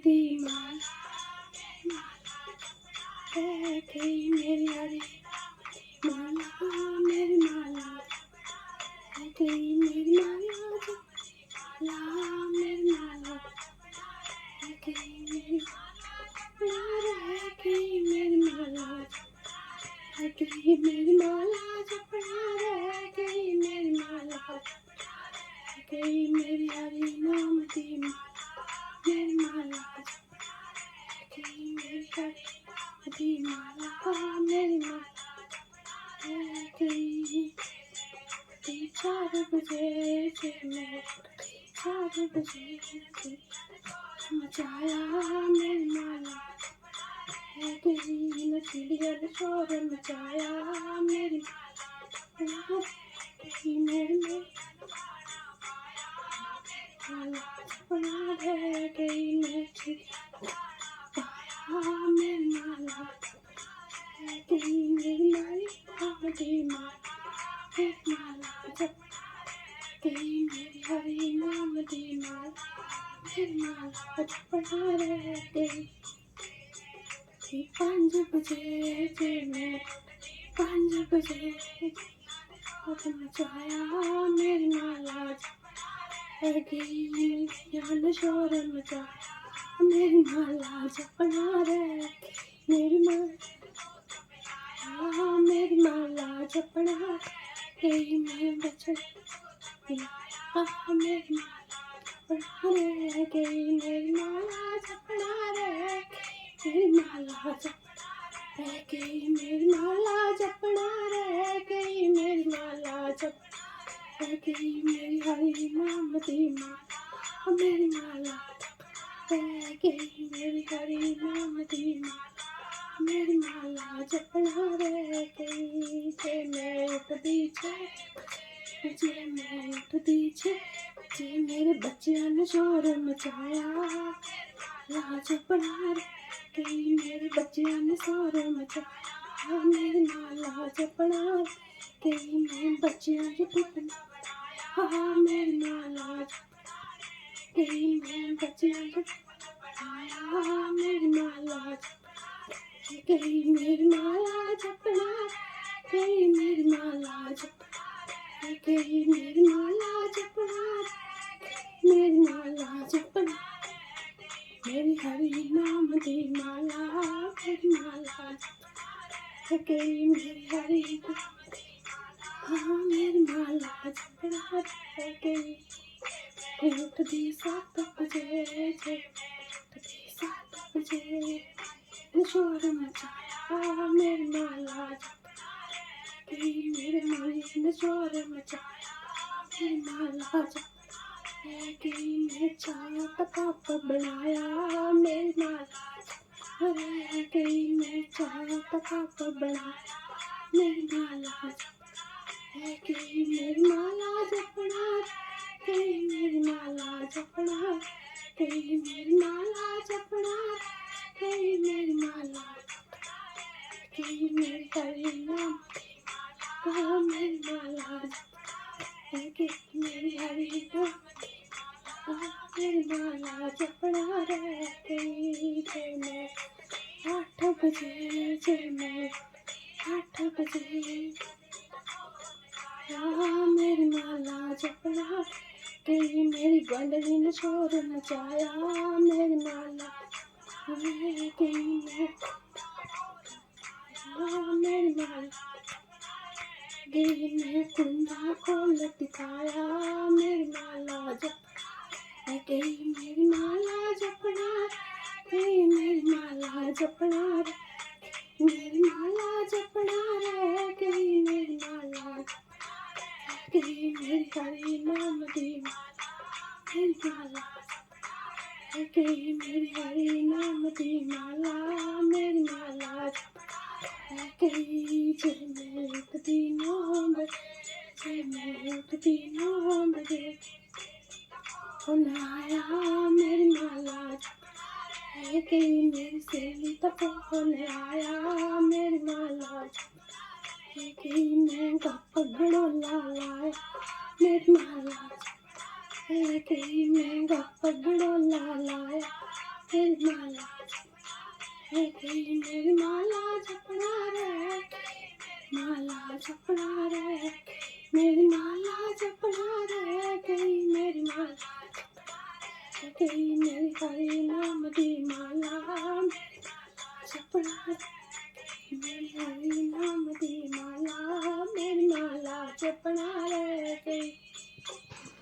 दी माला है गई मेरी हरी माला, मेरी माला है गई मेरी माला, मेरी माला है गई मेरी माला, है गई मेरी माला, है गई मेरी माला जपना, रह गई मेरी माला, है गई मेरी हरी नाम दी मेरी माला, है गई मेरी हरी दी माला, मेरी माला है गई। 4 बजे से मैं 4 बजे से मचाया मेरी माला है गई, न चिड़िया ने शोर मचाया मेरी माला है गई मेरी माला जपना, रह गई मैं चिड़िया पाया मेरी माला है गई मेरी माला दी माला, मेरी माला जप गई मेरी हरी नाम दी माला, मेरी माला जपना, रह गई। 5 बजे से मैं 5 बजे मचाया मेरी माला है गई, यहाँ शोर मचा मेरी माला जपना, रह मेरी माला, मेरी माला जपना गई मैं बचन मेरी माला रह गई मेरी माला जपना, रह मेरी माला जपना, रह गई मेरी माला जपना, रह गई मेरी माला जपना, रह गई मेरी हरी नाम दी माला, मेरी माला रह गई मेरी हरी नाम दी माला, मेरी माला जपना, रह गई। जे मैं उठदी जे मैं उठदी जे मेरे बच्चियां ने शोर मचाया माला जपना, रह गई मेरे बच्चियां ने शोर मचाया मेरी माला जपना, गई मेरे बच्चियां के टूटना मेरी माला गई मेरे बच्चियां के आया मेरी माला गई मेरी माला जपना, गई मेरी माला जपना, गई मेरी माला जपना, मेरी माला जपना, मेरी हरी नाम दी माला, मेरी माला जपना, गई मेरी हरी नाम दी माला, मेरी माला जपना, गई उठदी 7 बजे से 7 बजे शोर मचाया मेरी माला जपना, गई मेरे माली ने शोर मचाया मेरी माला जपना, गई मैं चाय का कप बनाया मेरी माला जपना, गई मैं चाय का कप बनाया मेरी माला जपना, गई मेरी माला जपना, गई मेरी माला जपना, गई मेरी माला जपना, गई मेरी माला गई मेरी हरी नाम माला, मेरी माला गई मेरी हरी नाम माला, मेरी माला जपना, रह गई। जे मैं 8 बजे जे मैं 8 बजे मेरी माला जपना, गई मेरी बंदरी ने शोर मचाया मेरी माला गई मेरी माला गई मैं कुंडा खोल दिखाया मेरी माला जपना, गई मेरी माला जपना, गई मेरी माला जपना, मेरी माला जपना, रह गई मेरी माला गई मेरी हरी नाम दी माला, मेरी माला गई मेरी हरी नाम दी माला, मेरी माला गई। जे मैं उठदी 9 बजे जे मैं उठदी 9 बजे फोन आया मेरी माला है गई मेरी सहेली का फोन आया मेरी माला है गई मैं पगड़ो लाया मेरी माला है गई मैं पगड़ो लाया मेरी माला रह गई मेरी माला जपना रह गई माला जपना रह गई मेरी माला जपना रह गई मेरी माला रह गई मेरी हरी